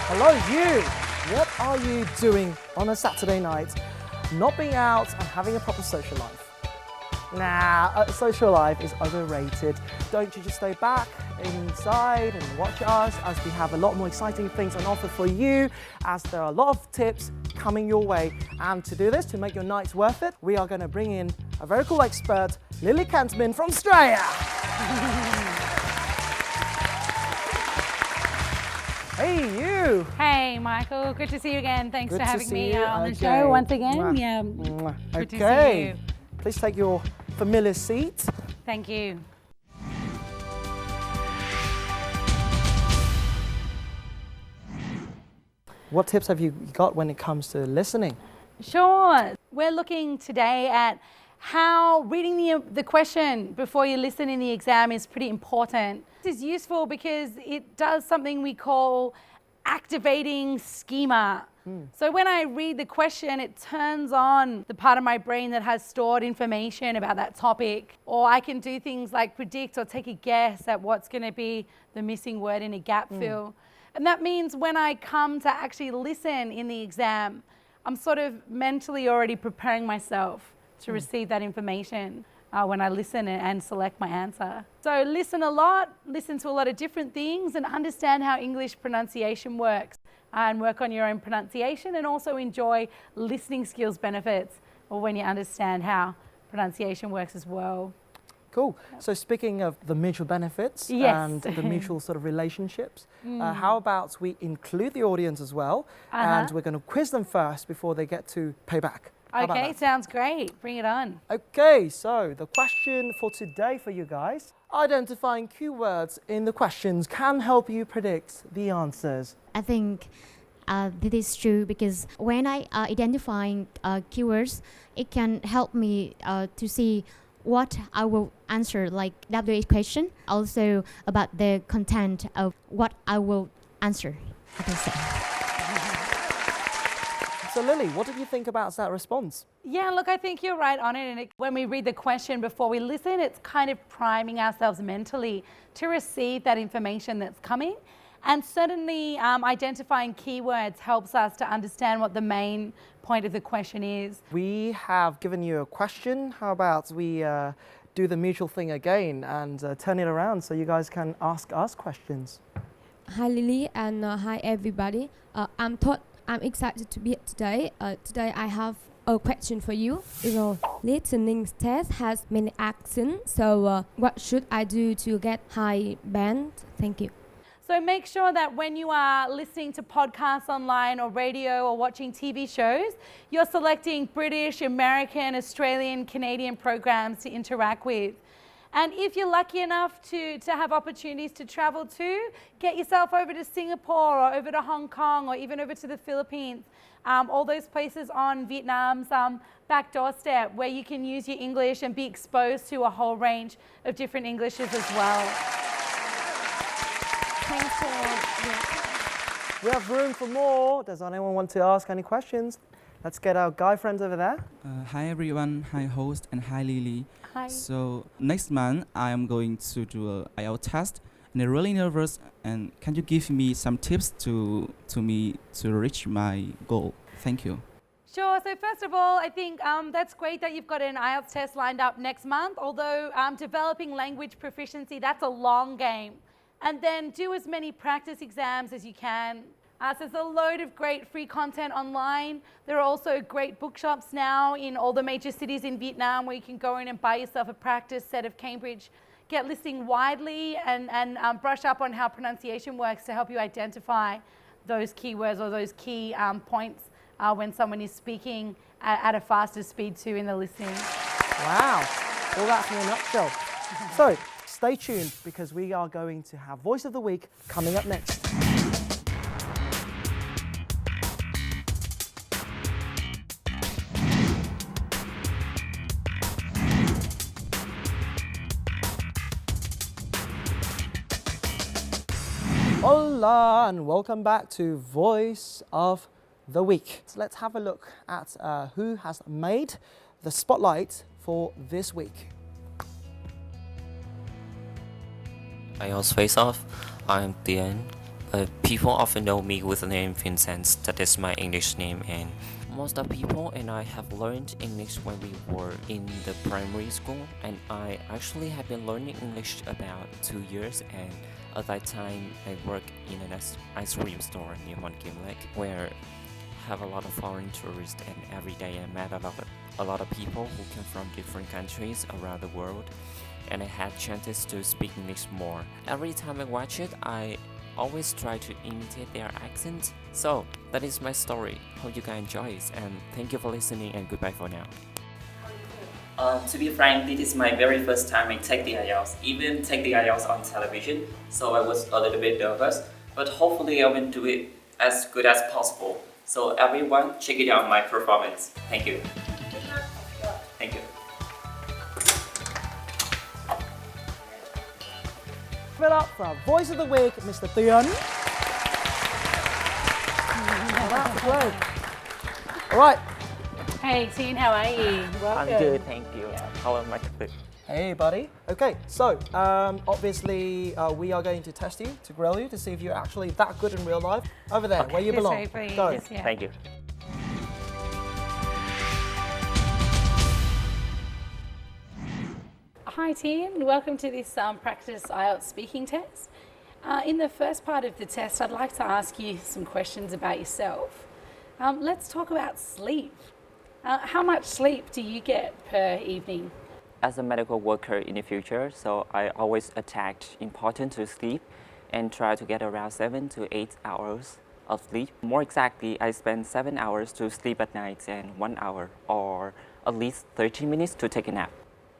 Hello, you! What are you doing on a Saturday night, not being out and having a proper social life? Nah, social life is overrated. Don't you just stay back inside and watch us as we have a lot more exciting things on offer for you, as there are a lot of tips coming your way. And to do this, to make your nights worth it, we are going to bring in a very cool expert, Lily Kantman from Australia. Hey, you! Hey, Michael. Good to see you again. Thanks Good for to having see me you on the again. show once again. Mwah. Yeah. Mwah. Good to see Okay. you. Please take your familiar seat. Thank you. What tips have you got when it comes to listening? Sure. We're looking today at how reading the question before you listen in the exam is pretty important. This is useful because it does something we call activating schema. So when I read the question, it turns on the part of my brain that has stored information about that topic. Or I can do things like predict or take a guess at what's going to be the missing word in a gap fill. And that means when I come to actually listen in the exam, I'm sort of mentally already preparing myself to receive that information when I listen and select my answer. So listen a lot, listen to a lot of different things, and understand how English pronunciation works, and work on your own pronunciation, and also enjoy listening skills benefits or when you understand how pronunciation works as well. Cool. So speaking of the mutual benefits Yes. and the mutual sort of relationships, how about we include the audience as well, and we're going to quiz them first before they get to pay back. How about Okay, that? sounds great. Bring it on. Okay, so the question for today for you guys, identifying keywords in the questions can help you predict the answers. I think this is true because when I identifying keywords, it can help me to see what I will answer, like WH question, also about the content of what I will answer. I can say. So Lily, what did you think about that response? Yeah, look, I think you're right on it. And when we read the question before we listen, it's kind of priming ourselves mentally to receive that information that's coming. And certainly identifying keywords helps us to understand what the main point of the question is. We have given you a question. How about we do the mutual thing again and turn it around so you guys can ask us questions. Hi Lily and hi everybody. I'm excited to be here today. Today I have a question for you. Listening test has many accents, so what should I do to get high band? Thank you. So make sure that when you are listening to podcasts online or radio or watching TV shows, you're selecting British, American, Australian, Canadian programs to interact with. And if you're lucky enough to have opportunities to travel to, get yourself over to Singapore or over to Hong Kong or even over to the Philippines. All those places on Vietnam's back doorstep where you can use your English and be exposed to a whole range of different Englishes as well. Thanks for We have room for more. Does anyone want to ask any questions? Let's get our guy friends over there. Hi everyone, hi host and hi Lily. Hi. So next month I am going to do a IELTS test and I'm really nervous, and can you give me some tips to me to reach my goal? Thank you. Sure. So first of all, I think that's great that you've got an IELTS test lined up next month, although developing language proficiency, that's a long game. And then do as many practice exams as you can. So there's a load of great free content online. There are also great bookshops now in all the major cities in Vietnam where you can go in and buy yourself a practice set of Cambridge. Get listening widely and brush up on how pronunciation works to help you identify those keywords or those key points when someone is speaking at a faster speed too in the listening. Wow, all that in a nutshell. So stay tuned because we are going to have Voice of the Week coming up next. Hola and welcome back to Voice of the Week. So let's have a look at who has made the spotlight for this week. IELTS FACE-OFF. I'm Tiến. People often know me with the name Vincent. That is my English name, and most of people and I have learned English when we were in the primary school, and I actually have been learning English about 2 years, and at that time I worked in an ice cream store near Montgimlet where I have a lot of foreign tourists, and every day I met a lot of people who came from different countries around the world, and I had chances to speak English more. Every time I watch it, I always try to imitate their accent. So that is my story. Hope you guys enjoy it, and thank you for listening, and goodbye for now. To be frank, this is my very first time I take the IELTS, even take the IELTS on television, so I was a little bit nervous, but hopefully I will do it as good as possible. So everyone, check it out my performance. Thank you. Thank you. Give it up for our voice of the week, Mr. Tuần. That's great. All right. Hey, Tien, how are you? Welcome. I'm good, thank you. How am I? Hey, buddy. Okay, so obviously we are going to test you, to grill you, to see if you're actually that good in real life. Over there, where you This belong. way, please. Go. Yeah. Thank you. Hi, Tien. Welcome to this practice IELTS speaking test. In the first part of the test, I'd like to ask you some questions about yourself. Let's talk about sleep. How much sleep do you get per evening? As a medical worker in the future, so I always attach importance to sleep and try to get around 7 to 8 hours of sleep. More exactly, I spend 7 hours to sleep at night and 1 hour or at least 30 minutes to take a nap.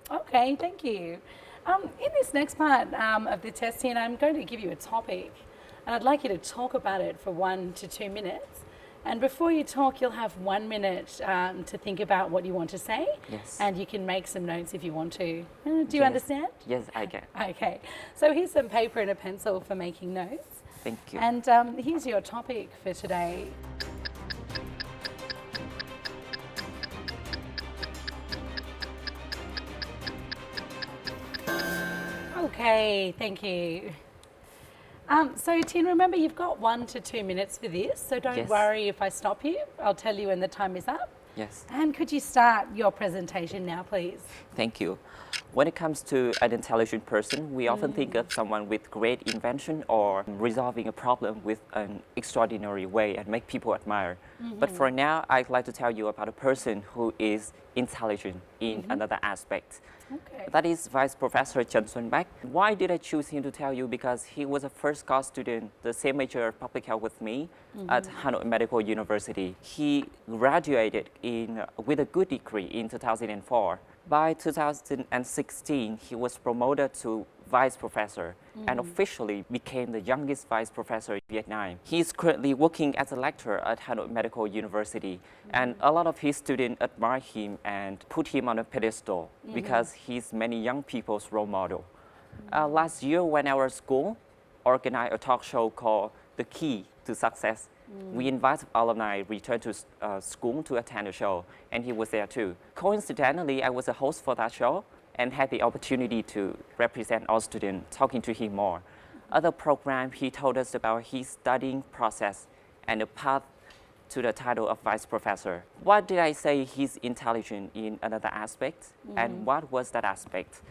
Okay, thank you. In this next part of the test, Tien, I'm going to give you a topic, and I'd like you to talk about it for 1 to 2 minutes. And before you talk, you'll have 1 minute to think about what you want to say. Yes. And you can make some notes if you want to. Do you Yes. understand? Yes, I can. Okay. So here's some paper and a pencil for making notes. Thank you. And here's your topic for today. Okay, thank you. So Tien, remember you've got 1 to 2 minutes for this, so don't Yes. worry if I stop you. I'll tell you when the time is up. Yes. And could you start your presentation now, please? Thank you. When it comes to an intelligent person, we often think of someone with great invention or resolving a problem with an extraordinary way and make people admire. But for now, I'd like to tell you about a person who is intelligent in another aspect. Okay. That is Vice Professor Trần Xuân Bách. Why did I choose him to tell you? Because he was a first course student, the same major of public health with me at Hanoi Medical University. He graduated with a good degree in 2004. By 2016, he was promoted to vice professor and officially became the youngest vice professor in Vietnam. He is currently working as a lecturer at Hanoi Medical University, and a lot of his students admire him and put him on a pedestal because he's many young people's role model. Last year, when our school organized a talk show called The Key to Success, we invited alumni return to school to attend the show, and he was there too. Coincidentally, I was a host for that show and had the opportunity to represent our students, talking to him more. Other program, he told us about his studying process and the path to the title of vice professor. What did I say he's intelligent in another aspect? And what was that aspect?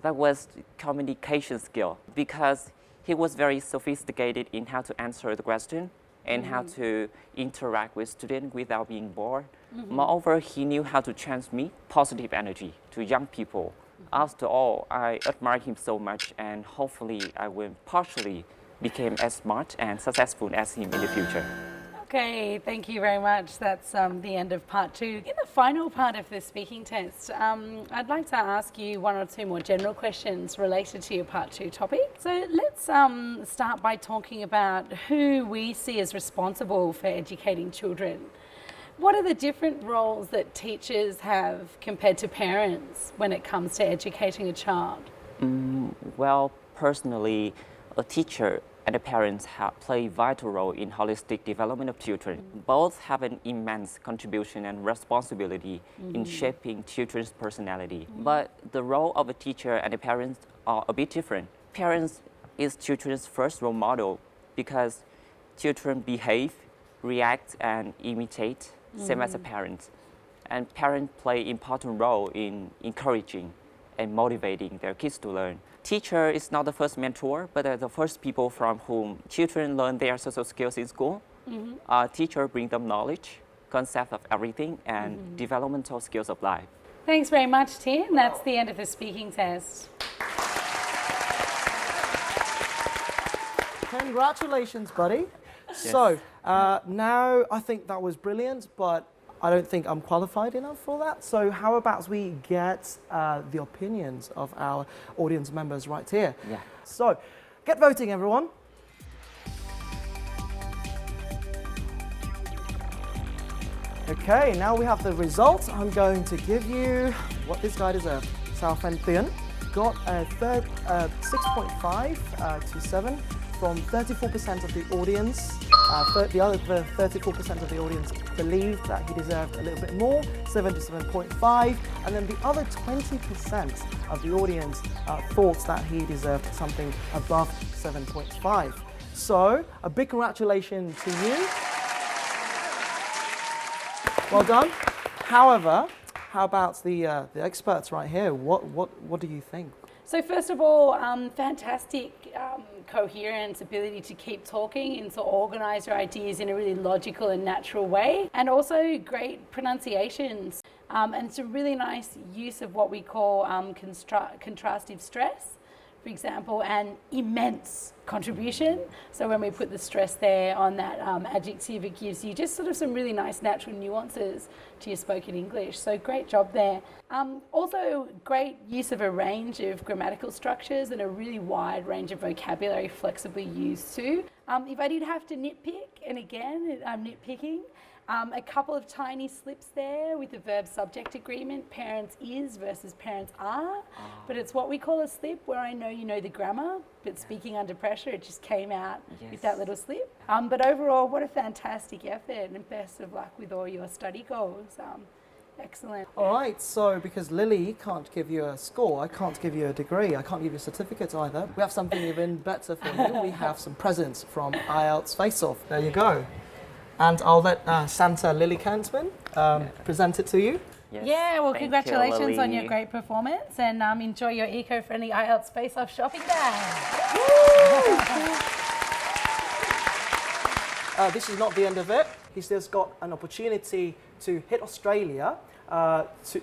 That was communication skill, because he was very sophisticated in how to answer the question and how to interact with students without being bored. Moreover, he knew how to transmit positive energy to young people. After all, I admire him so much, and hopefully I will partially become as smart and successful as him in the future. Okay, thank you very much. That's the end of part 2. In the final part of the speaking test, I'd like to ask you 1 or 2 more general questions related to your part 2 topic. So let's start by talking about who we see as responsible for educating children. What are the different roles that teachers have compared to parents when it comes to educating a child? Well, personally, a teacher and the parents play a vital role in holistic development of children. Both have an immense contribution and responsibility in shaping children's personality. But the role of a teacher and the parents are a bit different. Parents is children's first role model because children behave, react, and imitate, same as a parent. And parents play important role in encouraging and motivating their kids to learn. Teacher is not the first mentor, but the first people from whom children learn their social skills in school. Teacher bring them knowledge, concept of everything, and developmental skills of life. Thanks very much, Tim. That's the end of the speaking test. Congratulations, buddy. So now I think that was brilliant, but I don't think I'm qualified enough for that. So how about we get the opinions of our audience members right here? Yeah. So get voting, everyone. Okay, now we have the results. I'm going to give you what this guy deserved. Thảo Tâm got a 6.5 to 7 from 34% of the audience. The other 34% of the audience believed that he deserved a little bit more, 7 to 7.5, and then the other 20% of the audience thought that he deserved something above 7.5. So, a big congratulations to you. Well done. However, how about the experts right here? What do you think? So first of all, fantastic coherence, ability to keep talking and to organise your ideas in a really logical and natural way, and also great pronunciations, and some really nice use of what we call contrastive stress, for example, and immense contribution. So when we put the stress there on that adjective, it gives you just sort of some really nice natural nuances to your spoken English. So great job there. Also great use of a range of grammatical structures and a really wide range of vocabulary flexibly used too. If I did have to nitpick, and again, I'm nitpicking, a couple of tiny slips there with the verb subject agreement, parents is versus parents are, but it's what we call a slip where I know you know the grammar, but speaking under pressure, it just came out with that little slip. But overall, what a fantastic effort, and best of luck with all your study goals. Excellent. All right, so because Lily can't give you a score, I can't give you a degree, I can't give you a certificate either, we have something even better for you. We have some presents from IELTS FACE-OFF. There you go. And I'll let Santa Lily Kantman present it to you. Yes. Yeah, well, Thank congratulations you, on your Lily. great performance, and enjoy your eco-friendly IELTS FACE-OFF shopping bag. This is not the end of it. He's just got an opportunity to hit Australia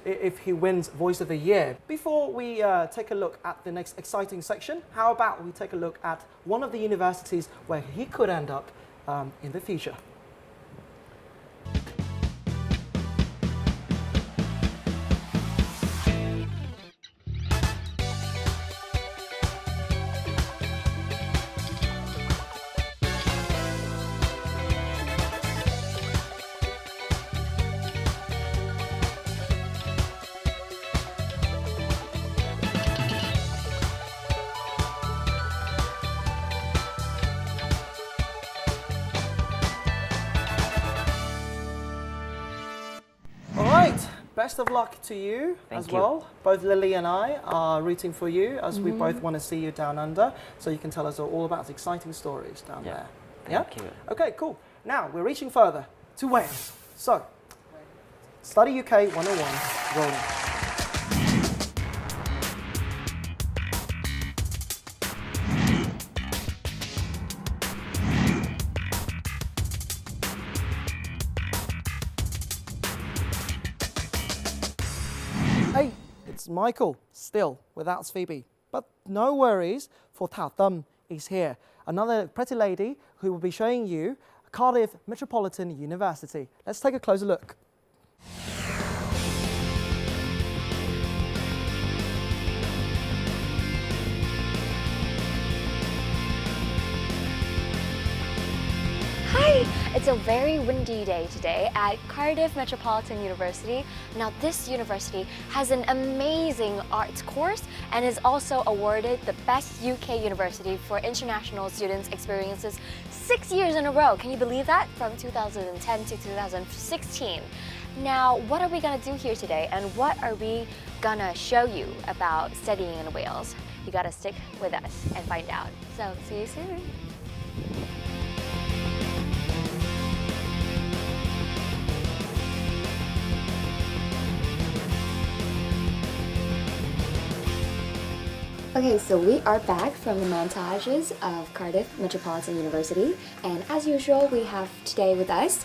if he wins Voice of the Year. Before we take a look at the next exciting section, how about we take a look at one of the universities where he could end up in the future. Best of luck to you as well. Both Lily and I are rooting for you as we both want to see you down under, so you can tell us all about exciting stories down there. Thank you. Okay, cool. Now we're reaching further to Wales. So, Study UK 101, rolling. Hey, it's Michael, still without Phoebe. But no worries, for Thảo Tâm is here, another pretty lady who will be showing you Cardiff Metropolitan University. Let's take a closer look. Hi! It's a very windy day today at Cardiff Metropolitan University. Now this university has an amazing arts course and is also awarded the Best UK University for International Students Experiences 6 years in a row. Can you believe that? From 2010 to 2016. Now, what are we gonna do here today, and what are we gonna show you about studying in Wales? You gotta stick with us and find out. So, see you soon. Okay, so we are back from the montages of Cardiff Metropolitan University, and as usual, we have today with us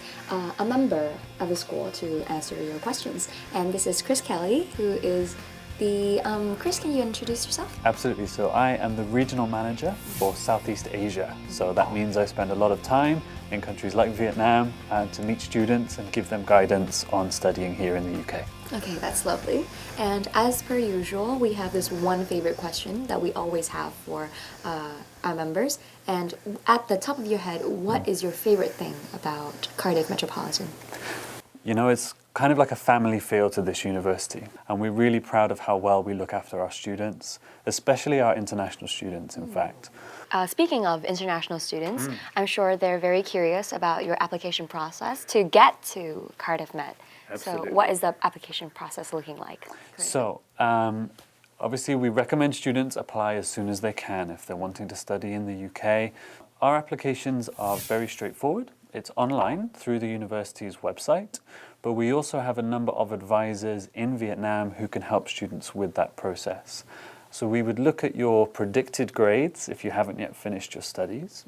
a member of the school to answer your questions. And this is Chris Kelly, who is the... Chris, can you introduce yourself? Absolutely. So I am the regional manager for Southeast Asia. So that means I spend a lot of time in countries like Vietnam to meet students and give them guidance on studying here in the UK. Okay, that's lovely. And as per usual, we have this one favorite question that we always have for our members. And at the top of your head, what is your favorite thing about Cardiff Metropolitan? You know, it's kind of like a family feel to this university, and we're really proud of how well we look after our students, especially our international students, in fact. Speaking of international students, I'm sure they're very curious about your application process to get to Cardiff Met. Absolutely. So what is the application process looking like currently? So, obviously we recommend students apply as soon as they can if they're wanting to study in the UK. Our applications are very straightforward. It's online through the university's website, but we also have a number of advisors in Vietnam who can help students with that process. So we would look at your predicted grades if you haven't yet finished your studies.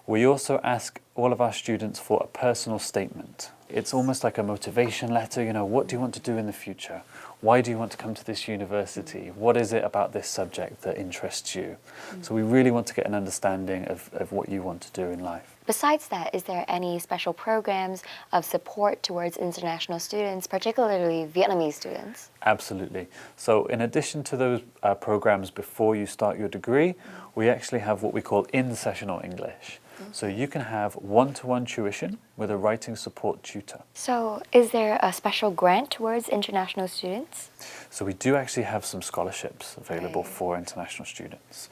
We also ask all of our students for a personal statement. It's almost like a motivation letter, you know, what do you want to do in the future? Why do you want to come to this university? What is it about this subject that interests you? So we really want to get an understanding of what you want to do in life. Besides that, is there any special programs of support towards international students, particularly Vietnamese students? Absolutely. So in addition to those programs before you start your degree, we actually have what we call in-sessional English. So you can have one-to-one tuition with a writing support tutor. So is there a special grant towards international students? So we do actually have some scholarships available for international students.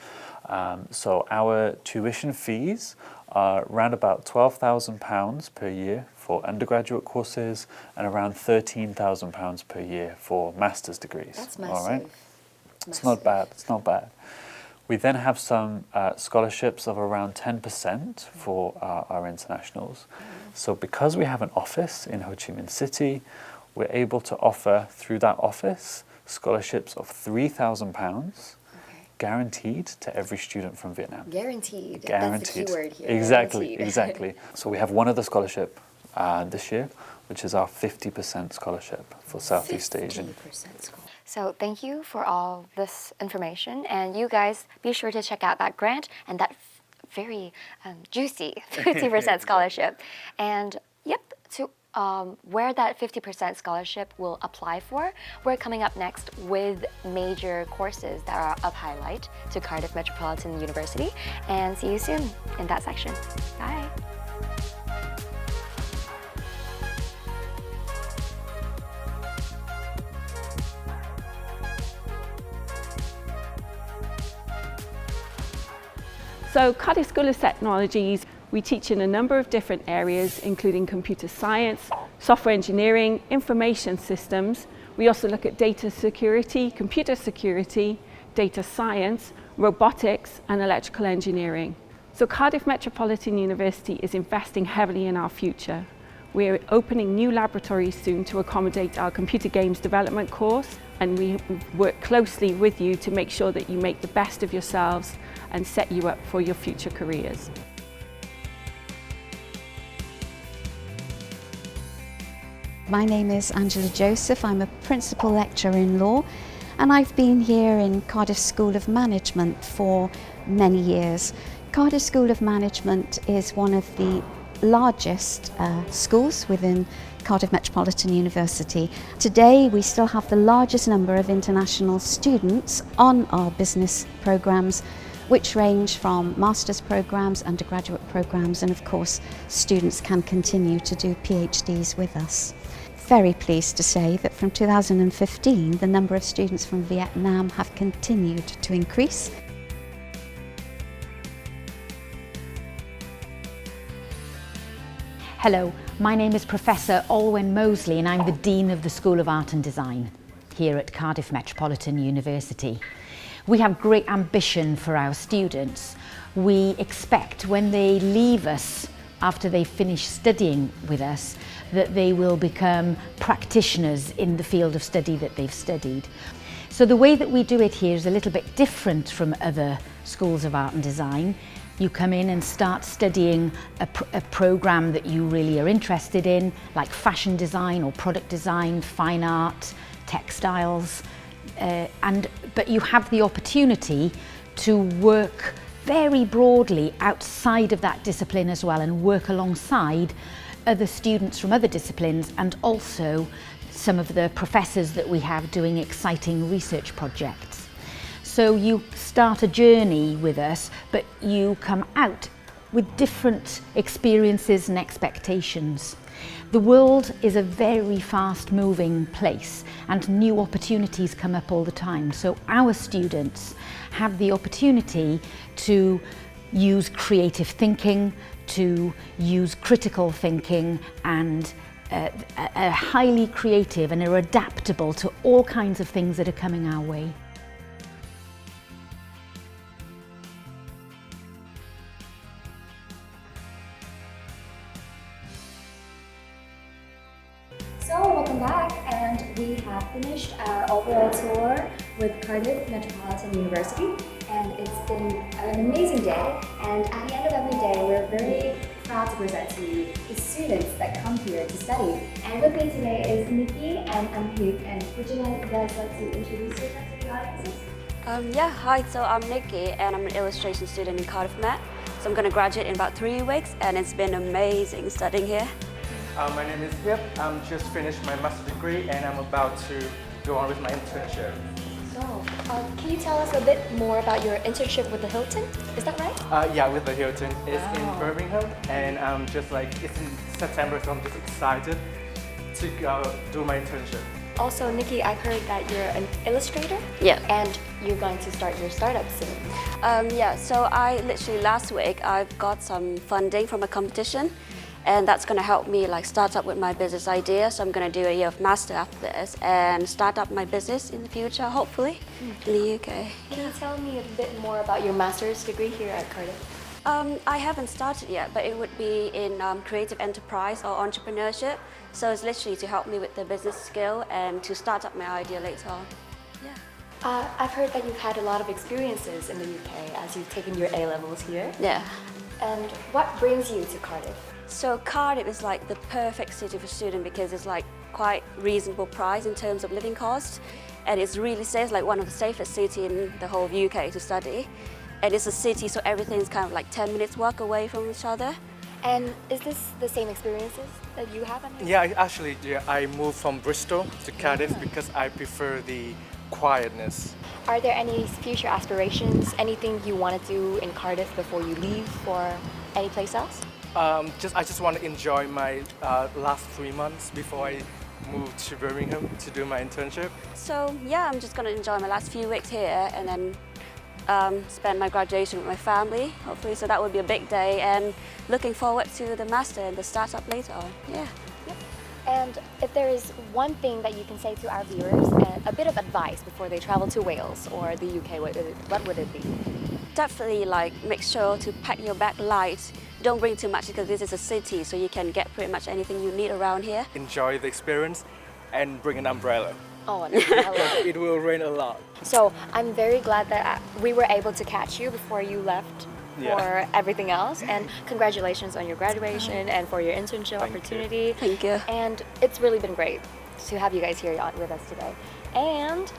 So our tuition fees are around about £12,000 per year for undergraduate courses and around £13,000 per year for master's degrees. That's massive. All right? It's not bad, it's not bad. We then have some scholarships of around 10% for our internationals. So because we have an office in Ho Chi Minh City, we're able to offer through that office scholarships of £3,000 guaranteed to every student from Vietnam. Guaranteed. Guaranteed. That's the key word here. Exactly, Guaranteed. exactly. So we have one other scholarship this year, which is our 50% scholarship for Southeast Asian. 50% scholarship. So thank you for all this information, and you guys be sure to check out that grant and that very juicy 50% scholarship. And yep, to where that 50% scholarship will apply for, we're coming up next with major courses that are of highlight to Cardiff Metropolitan University, and see you soon in that section. Bye. So Cardiff School of Technologies, we teach in a number of different areas, including computer science, software engineering, information systems. We also look at data security, computer security, data science, robotics, and electrical engineering. So Cardiff Metropolitan University is investing heavily in our future. We're opening new laboratories soon to accommodate our computer games development course, and we work closely with you to make sure that you make the best of yourselves and set you up for your future careers. My name is Angela Joseph. I'm a principal lecturer in law, and I've been here in Cardiff School of Management for many years. Cardiff School of Management is one of the largest schools within Cardiff Metropolitan University. Today we still have the largest number of international students on our business programs, which range from master's programs, undergraduate programs, and of course students can continue to do PhDs with us. Very pleased to say that from 2015 the number of students from Vietnam have continued to increase. Hello, my name is Professor Olwen Mosley and I'm the Dean of the School of Art and Design here at Cardiff Metropolitan University. We have great ambition for our students. We expect when they leave us after they finish studying with us that they will become practitioners in the field of study that they've studied. So the way that we do it here is a little bit different from other schools of art and design. You come in and start studying a program that you really are interested in, like fashion design or product design, fine art, textiles, but you have the opportunity to work very broadly outside of that discipline as well, and work alongside other students from other disciplines and also some of the professors that we have doing exciting research projects. So you start a journey with us, but you come out with different experiences and expectations. The world is a very fast-moving place and new opportunities come up all the time. So our students have the opportunity to use creative thinking, to use critical thinking, and are highly creative and are adaptable to all kinds of things that are coming our way. So welcome back, and we have finished our overall tour with Cardiff Metropolitan University, and it's been an amazing day, and at the end of every day we're very proud to present to you the students that come here to study. And with me today is Nikki and Anpik, and would you guys like to introduce yourself to the audiences? Yeah, hi, so I'm Nikki and I'm an illustration student in Cardiff Met. So I'm going to graduate in about 3 weeks, and it's been amazing studying here. My name is Nhập. I'm just finished my master's degree and I'm about to go on with my internship. So, can you tell us a bit more about your internship with the Hilton? Is that right? Yeah, with the Hilton. It's in Birmingham, and I'm just like, it's in September, so I'm just excited to go do my internship. Also, Nikki, I've heard that you're an illustrator. Yeah. And you're going to start your startup soon. Yeah, so I literally last week I've got some funding from a competition. And that's going to help me like start up with my business idea. So I'm going to do a year of master after this and start up my business in the future, hopefully, in the UK. Can you tell me a bit more about your master's degree here at Cardiff? I haven't started yet, but it would be in creative enterprise or entrepreneurship. So it's literally to help me with the business skill and to start up my idea later on. Yeah. I've heard that you've had a lot of experiences in the UK as you've taken your A-levels here. Yeah. And what brings you to Cardiff? So Cardiff is like the perfect city for students because it's like quite reasonable price in terms of living costs, and it's really safe, like one of the safest cities in the whole UK to study. And it's a city, so everything's kind of like 10 minutes walk away from each other. And is this the same experiences that you have? Yeah, I moved from Bristol to Cardiff because I prefer the quietness. Are there any future aspirations, anything you want to do in Cardiff before you leave for any place else? I just want to enjoy my last 3 months before I move to Birmingham to do my internship. So yeah, I'm just going to enjoy my last few weeks here and then spend my graduation with my family, hopefully. So that would be a big day, and looking forward to the master and the startup later on. Yeah. And if there is one thing that you can say to our viewers, and a bit of advice before they travel to Wales or the UK, what would it be? Definitely like make sure to pack your bag light. Don't bring too much because this is a city, so you can get pretty much anything you need around here. Enjoy the experience and bring an umbrella. Oh, an umbrella. It will rain a lot. So I'm very glad that we were able to catch you before you left for everything else. And congratulations on your graduation and for your internship opportunity. Thank you. And it's really been great to have you guys here with us today. And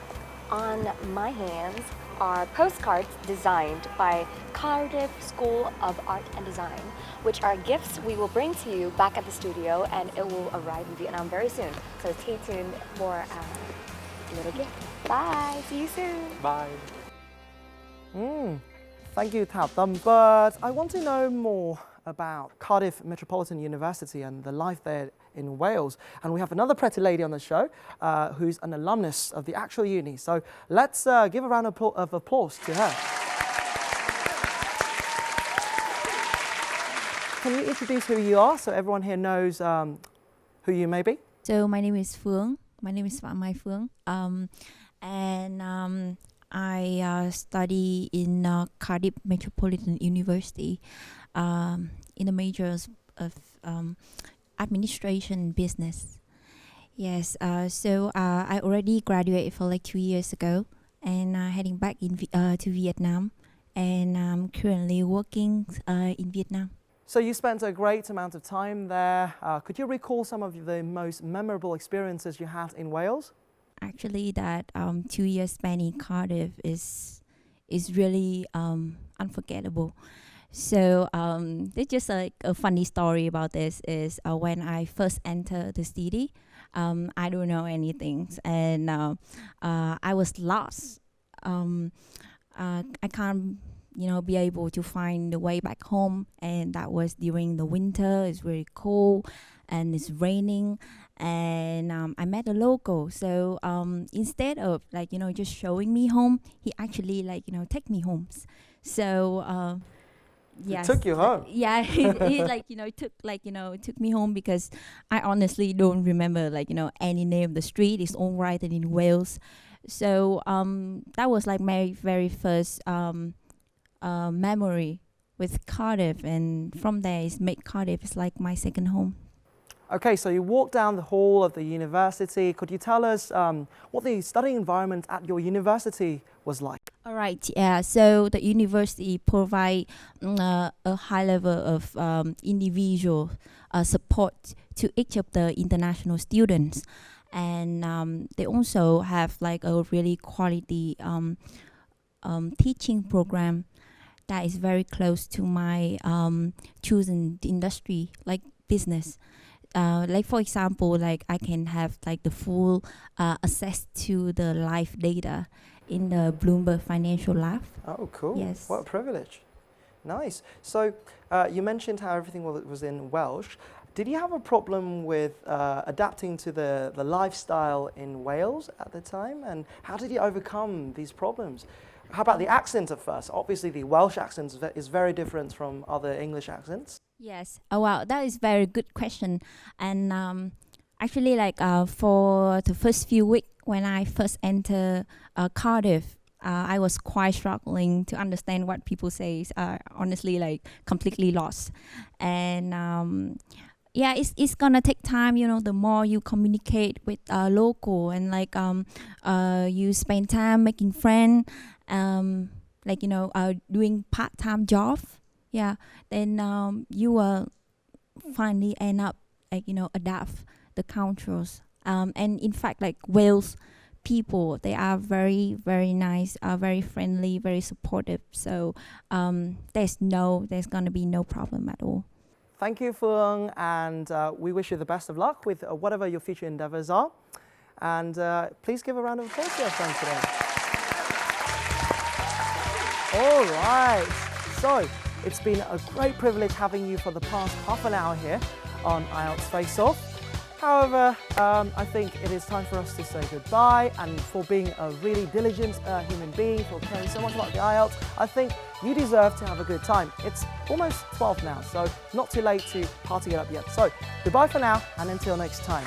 on my hands are postcards designed by Cardiff School of Art and Design, which are gifts we will bring to you back at the studio, and it will arrive in Vietnam very soon. So stay tuned for our little gift. Bye, see you soon. Bye. Thank you, Thảo Tâm. But I want to know more about Cardiff Metropolitan University and the life there in Wales. And we have another pretty lady on the show who's an alumnus of the actual uni. So let's give a round of applause to her. Can you introduce who you are so everyone here knows who you may be? So my name is Phương. My name is Phạm Mai Phương. I study in Cardiff Metropolitan University in the majors of administration and business. Yes, so I already graduated for like 2 years ago, and heading back to Vietnam, and I'm currently working in Vietnam. So you spent a great amount of time there. Could you recall some of the most memorable experiences you had in Wales? Actually, that 2 years spent in Cardiff is really unforgettable. So there's just like a funny story about this is when I first entered the city, I don't know anything, and I was lost. I can't, be able to find the way back home, and that was during the winter. It's very cold and it's raining, and I met a local. So instead of just showing me home, he actually take me home. So yes, he took you home. Yeah, he took me home, because I honestly don't remember any name of the street. It's all written in Wales. So that was like my very first memory with Cardiff, and from there it's made Cardiff like my second home. Okay, so you walked down the hall of the university. Could you tell us what the studying environment at your university was like? All right, yeah. So the university provide a high level of individual support to each of the international students, and they also have like a really quality teaching program that is very close to my chosen industry, like business. Like for example, like I can have like the full access to the live data in the Bloomberg Financial Lab. Oh, cool. Yes. What a privilege. Nice. So you mentioned how everything was in Welsh. Did you have a problem with adapting to the lifestyle in Wales at the time? And how did you overcome these problems? How about the accent at first? Obviously, the Welsh accent is very different from other English accents. Yes. Oh, wow. That is very good question. And actually, for the first few weeks when I first entered Cardiff, I was quite struggling to understand what people say. Honestly, completely lost. And yeah, it's gonna take time. The more you communicate with local, and you spend time making friends, doing part-time job. Yeah, then you will finally end up adapt the cultures. And in fact, Wales people, they are very, very nice, very friendly, very supportive. So there's gonna be no problem at all. Thank you, Phương, and we wish you the best of luck with whatever your future endeavors are. And please give a round of applause to your friend today. All right, so it's been a great privilege having you for the past half an hour here on IELTS Face-Off. However, I think it is time for us to say goodbye, and for being a really diligent human being, for caring so much about the IELTS, I think you deserve to have a good time. It's almost 12 now, so not too late to party it up yet. So goodbye for now, and until next time.